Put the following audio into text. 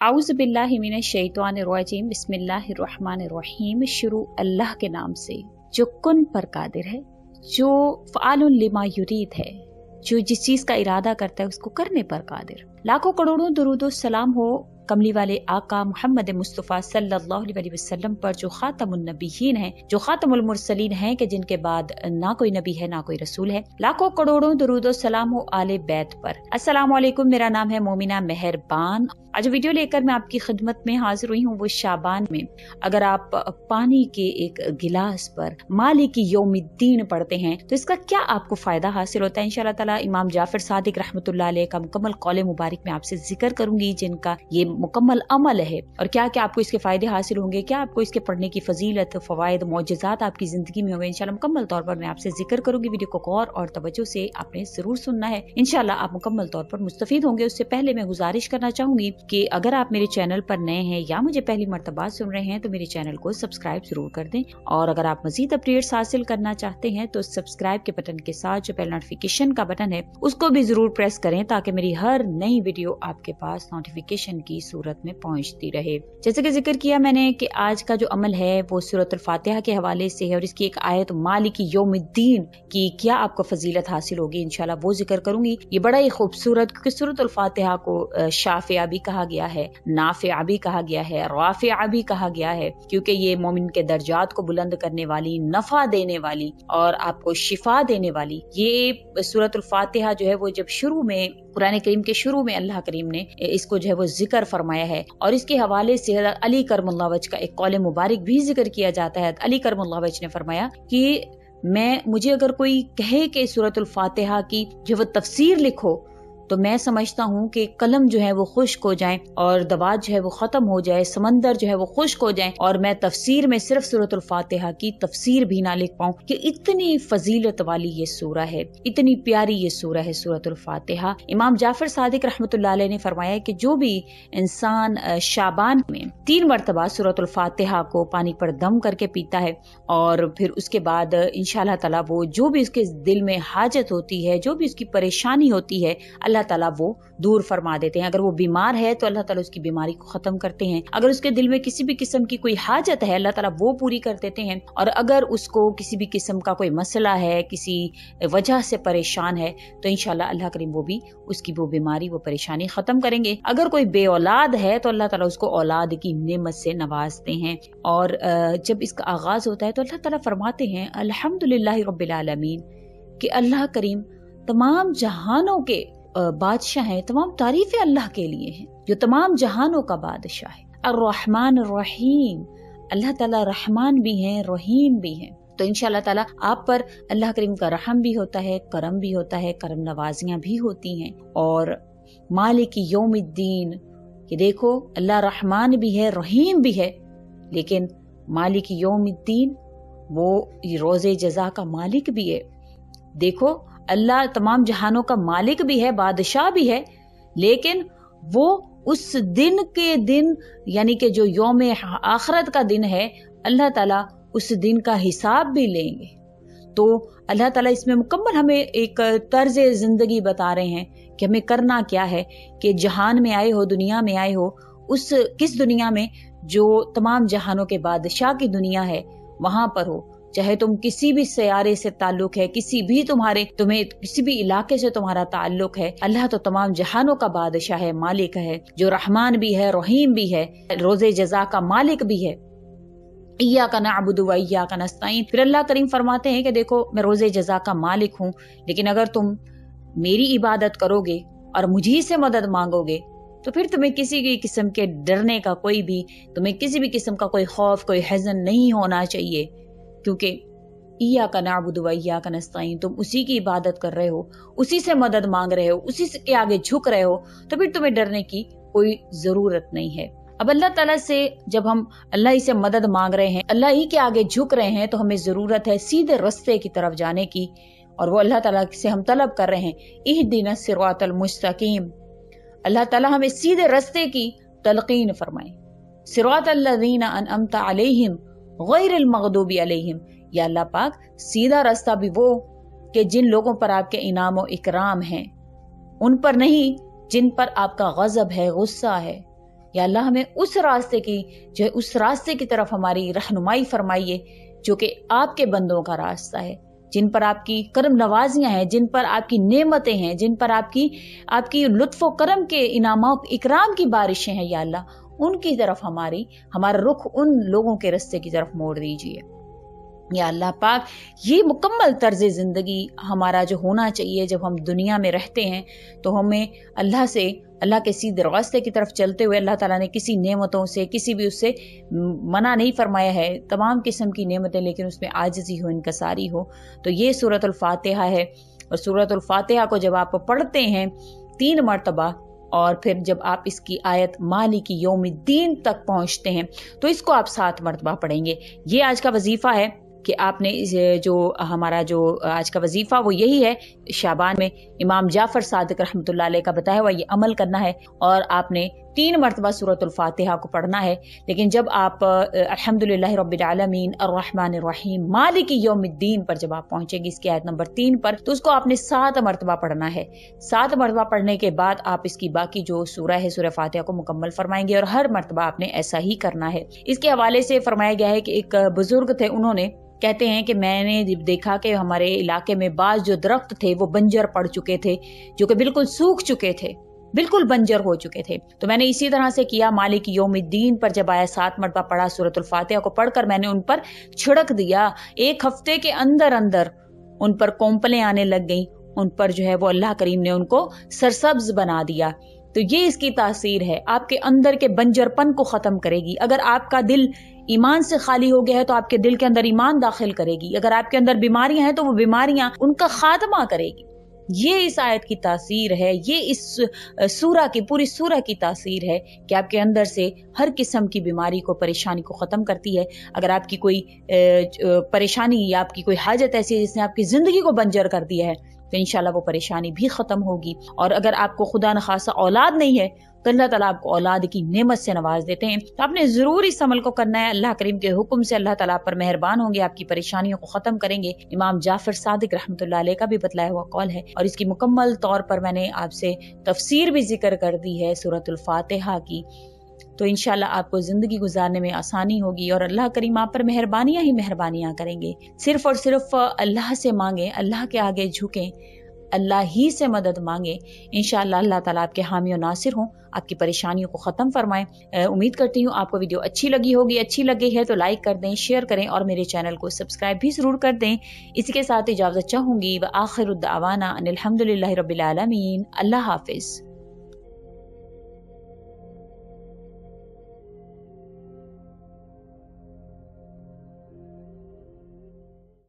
आऊज़ु बिल्लाहि मिनश शैतानिर रजीम, बिस्मिल्लाहिर्रहमानिर रहीम। शुरू अल्लाह के नाम से जो कुन पर कादिर है, जो फ़आलुन लिमा युरीद है, जो जिस चीज का इरादा करता है उसको करने पर कादिर। लाखों करोड़ों दुरूद सलाम हो कमली वाले आका मोहम्मद मुस्तफ़ा सल्लल्लाहु अलैहि वसल्लम पर, जो खातमुन नबीयीन है, जो खातमुल मुरसलीन है, कि जिनके बाद ना कोई नबी है ना कोई रसूल है। लाखों करोड़ों दुरूद सलाम हो आले बैत पर। अस्सलाम वालेकुम, मेरा नाम है मोमिना मेहरबान। आज वीडियो लेकर मैं आपकी खिदमत में हाजिर हुई हूँ। वो शाबान में अगर आप पानी के एक गिलास पर मालिक यौमिद्दीन पढ़ते हैं तो इसका क्या आपको फायदा हासिल होता है। इंशाअल्लाह ताला इमाम जाफर सादिक रहमतुल्लाह अलैह का मुकम्मल कौले मुबारक में आपसे जिक्र करूंगी, जिनका ये मुकम्मल अमल है, और क्या क्या आपको इसके फायदे हासिल होंगे, क्या आपको इसके पढ़ने की फजीलत, फवायद, मौजज़ात आपकी जिंदगी में होंगे। इंशाअल्लाह मुकम्मल तौर पर मैं आपसे जिक्र करूंगी। वीडियो को गौर और तवज्जो से आपने जरूर सुनना है। इंशाअल्लाह आप मुकम्मल तौर पर मुस्तफीद होंगे। उससे पहले मैं गुजारिश करना चाहूंगी कि अगर आप मेरे चैनल पर नए हैं या मुझे पहली मर्तबा सुन रहे हैं तो मेरे चैनल को सब्सक्राइब जरूर कर दें, और अगर आप मजीद अपडेट्स हासिल करना चाहते हैं तो सब्सक्राइब के बटन के साथ जो बेल नोटिफिकेशन का बटन है उसको भी जरूर प्रेस करें, ताकि मेरी हर नई वीडियो आपके पास नोटिफिकेशन की सूरत में पहुंचती रहे। जैसे कि जिक्र किया मैंने कि आज का जो अमल है वो सूरत फातिहा के हवाले से है, और इसकी एक आयत मालिक यौमिद्दीन की क्या आपको फजीलत हासिल होगी इंशाल्लाह वो जिक्र करूंगी। ये बड़ा ही खूबसूरत, क्योंकि सूरत फातिहा को शाफिया भी कहा गया है, नाफिया भी कहा गया है, राफिया भी कहा गया है, क्योंकि ये मोमिन के दर्जात को बुलंद करने वाली, नफा देने वाली और आपको शिफा देने वाली ये सूरत फातिहा जो है वो जब शुरू में कुरान करीम के शुरू में अल्लाह करीम ने इसको जो है वो जिक्र फरमाया है, और इसके हवाले से अली करमुल्लाह वजह का एक कौले मुबारक भी जिक्र किया जाता है। अली करमुल्लाह वजह ने फरमाया कि मुझे अगर कोई कहे कि सूरत फातिहा की जो वो तफसीर लिखो तो मैं समझता हूँ कि कलम जो है वो खुश्क हो जाए और दवात जो है वो खत्म हो जाए, समंदर जो है वो खुश्क हो जाए, और मैं तफसीर में सिर्फ सूरत फातिहा की तफसीर भी ना लिख पाऊँ। कि इतनी फजीलत वाली ये सूरा है, इतनी प्यारी ये सूरा है सूरत फातिहा। इमाम जाफर सादिक रहमतुल्लाह अलैह ने फरमाया कि जो भी इंसान शाबान में 3 मरतबा सूरत फातिहा को पानी पर दम करके पीता है, और फिर उसके बाद इंशाअल्लाह ताला वो जो भी उसके दिल में हाजत होती है, जो भी उसकी परेशानी होती है, अल्लाह ताला वो दूर फरमा देते हैं। अगर वो बीमार है तो अल्लाह ताला उसकी बीमारी को खत्म करते हैं। अगर उसके दिल में किसी भी किस्म की कोई हाजत है, अल्लाह ताला वो पूरी कर देते हैं। और अगर उसको किसी भी किस्म का कोई मसला है, किसी वजह से परेशान है, तो इंशाल्लाह अल्लाह करीम वो भी उसकी वो बीमारी, वो परेशानी खत्म करेंगे। अगर कोई बे औलाद है तो अल्लाह ताला उसको औलाद की नेमत से नवाजते हैं। और जब इसका आगाज होता है तो अल्लाह ताला फरमाते हैं अल्हम्दुलिल्लाहि रब्बिल आलमीन, कि अल्लाह करीम तमाम जहानों के बादशाह है, तमाम तारीफें अल्लाह के लिए हैं जो तमाम जहानों का बादशाह है। अर्रहमान अर्रहीम, अल्लाह ताला रहमान भी हैं, रहीम भी हैं। तो इंशाअल्लाह ताला आप पर अल्लाह करीम का रहम भी होता है, करम भी होता है, करम नवाजियां भी होती हैं। और मालिक यौमिद्दीन, कि देखो अल्लाह रहमान भी है, रहीम भी है, लेकिन मालिक यौमिद्दीन वो रोज़े जज़ा का मालिक भी है। देखो अल्लाह तमाम जहानों का मालिक भी है, बादशाह भी है, लेकिन वो उस दिन के दिन, यानी कि जो यौम आखिरत का दिन है, अल्लाह ताला उस दिन का हिसाब भी लेंगे। तो अल्लाह ताला इसमें मुकम्मल हमें एक तर्ज जिंदगी बता रहे हैं कि हमें करना क्या है। कि जहान में आए हो, दुनिया में आए हो, उस किस दुनिया में, जो तमाम जहानों के बादशाह की दुनिया है, वहां पर हो। चाहे तुम किसी भी सयारे से ताल्लुक है, तुम्हें किसी भी इलाके से तुम्हारा ताल्लुक है, अल्लाह तो तमाम जहानों का बादशाह है, मालिक है, जो रहमान भी है, रहीम भी है, रोज़े जज़ा का मालिक भी है। इय्याका नअबुदु व इय्याका नस्तईन। फिर अल्लाह करीम फरमाते हैं कि देखो मैं रोज़े जज़ा का मालिक हूँ, लेकिन अगर तुम मेरी इबादत करोगे और मुझी से मदद मांगोगे तो फिर तुम्हें किसी भी किस्म के डरने का तुम्हें किसी भी किस्म का कोई खौफ, कोई हज़न नहीं होना चाहिए, क्योंकि इय्याका नअबुदु व इय्याका नस्तईन, तुम उसी की इबादत कर रहे हो, उसी से मदद मांग रहे हो, उसी के आगे झुक रहे हो, तो फिर तुम्हें डरने की कोई जरूरत नहीं है। अब अल्लाह ताला से जब हम अल्लाह ही से मदद मांग रहे हैं, अल्लाह ही के आगे झुक रहे हैं, तो हमें जरूरत है सीधे रास्ते की तरफ जाने की, और वो अल्लाह ताला से हम तलब कर रहे हैं इहदिनस सिरातल मुस्तकीम। अल्लाह ताला हमें सीधे रास्ते की तलकीन फरमाए। सिरातल लज़ीना अनअमता अलैहिम गैरिल मग़दूबी अलैहिम, या अल्लाह पाक सीधा रास्ता भी वो कि जिन लोगों पर आपके इनाम और इकराम हैं, उन पर नहीं जिन पर आपका गजब है, गुस्सा है, یا اللہ ہمیں اس راستے کی جو ہے اس راستے کی طرف ہماری رہنمائی فرمائیے جو کہ آپ کے بندوں کا راستہ ہے، جن پر آپ کی کرم نوازیاں ہیں، جن پر آپ کی نعمتیں ہیں، جن پر آپ کی لطف و کرم کے انعامات اکرام کی بارشیں ہیں، یا اللہ ان کی طرف ہمارا رخ ان لوگوں کے راستے کی طرف موڑ دیجیے۔ یا اللہ پاک، یہ مکمل طرز زندگی ہمارا جو ہونا چاہیے جب ہم دنیا میں رہتے ہیں، تو ہمیں اللہ کے سیدھے راستے کی طرف چلتے ہوئے اللہ تعالیٰ نے کسی نعمتوں سے کسی بھی اس سے منع نہیں فرمایا ہے، تمام قسم کی نعمتیں، لیکن اس میں عاجزی ہو، انکساری ہو۔ تو یہ سورۃ الفاتحہ ہے، اور سورۃ الفاتحہ کو جب آپ پڑھتے ہیں 3 مرتبہ، اور پھر جب آپ اس کی آیت مالک یوم الدین تک پہنچتے ہیں تو اس کو آپ 7 مرتبہ پڑھیں گے۔ یہ آج کا وظیفہ ہے کہ آپ نے ہمارا جو آج کا وظیفہ وہ یہی ہے، شعبان میں امام جعفر صادق رحمۃ اللہ علیہ کا بتایا ہوا یہ عمل کرنا ہے، اور آپ نے 3 مرتبہ سورۃ الفاتحہ کو پڑھنا ہے۔ لیکن جب آپ الحمدللہ رب العالمین الرحمن الرحیم مالک یوم الدین پر جب آپ پہنچیں گے، اس کی آیت نمبر 3 پر، تو اس کو آپ نے 7 مرتبہ پڑھنا ہے۔ 7 مرتبہ پڑھنے کے بعد آپ اس کی باقی جو سورہ ہے سورہ فاتحہ کو مکمل فرمائیں گے، اور ہر مرتبہ آپ نے ایسا ہی کرنا ہے۔ اس کے حوالے سے فرمایا گیا ہے کہ ایک بزرگ تھے، انہوں نے کہتے ہیں کہ میں نے دیکھا کہ ہمارے علاقے میں بعض جو درخت تھے وہ بنجر پڑ چکے تھے، جو کہ بالکل سوکھ چکے تھے، بالکل بنجر ہو چکے تھے۔ تو میں نے اسی طرح سے کیا، مالک یوم الدین پر جب آیا 7 مرتبہ پڑھا، سورۃ الفاتحہ کو پڑھ کر میں نے ان پر چھڑک دیا، 1 ہفتے کے اندر ان پر کومپلیں آنے لگ گئیں، ان پر جو ہے وہ اللہ کریم نے ان کو سرسبز بنا دیا۔ تو یہ اس کی تاثیر ہے، آپ کے اندر کے بنجر پن کو ختم کرے گی۔ اگر آپ کا دل ایمان سے خالی ہو گیا ہے تو آپ کے دل کے اندر ایمان داخل کرے گی، اگر آپ کے اندر بیماریاں ہیں تو وہ بیماریاں ان کا خاتمہ کرے گی۔ یہ اس آیت کی تاثیر ہے، یہ اس سورہ کی پوری سورہ کی تاثیر ہے کہ آپ کے اندر سے ہر قسم کی بیماری کو، پریشانی کو ختم کرتی ہے۔ اگر آپ کی کوئی پریشانی یا آپ کی کوئی حاجت ایسی ہے جس نے آپ کی زندگی کو بنجر کر دیا ہے، تو انشاءاللہ وہ پریشانی بھی ختم ہوگی۔ اور اگر آپ کو خدا نخواستہ اولاد نہیں ہے تو اللہ تعالیٰ آپ کو اولاد کی نعمت سے نواز دیتے ہیں۔ تو آپ نے ضرور اس عمل کو کرنا ہے، اللہ کریم کے حکم سے اللہ تعالیٰ پر مہربان ہوں گے، آپ کی پریشانیوں کو ختم کریں گے۔ امام جعفر صادق رحمۃ اللہ علیہ کا بھی بتلایا ہوا قول ہے، اور اس کی مکمل طور پر میں نے آپ سے تفسیر بھی ذکر کر دی ہے سورۃ الفاتحہ کی۔ تو انشاءاللہ آپ کو زندگی گزارنے میں آسانی ہوگی، اور اللہ کریم آپ پر مہربانیاں ہی مہربانیاں کریں گے۔ صرف اور صرف اللہ سے مانگیں، اللہ کے آگے جھکیں، اللہ ہی سے مدد مانگیں، انشاءاللہ اللہ تعالیٰ آپ کے حامی و ناصر ہوں، آپ کی پریشانیوں کو ختم فرمائیں۔ امید کرتی ہوں آپ کو ویڈیو اچھی لگی ہوگی، اچھی لگی ہے تو لائک کر دیں، شیئر کریں، اور میرے چینل کو سبسکرائب بھی ضرور کر دیں۔ اسی کے ساتھ اجازت چاہوں گی، وآخر الدعوانا ان الحمدللہ رب العالمین۔ اللہ حافظ۔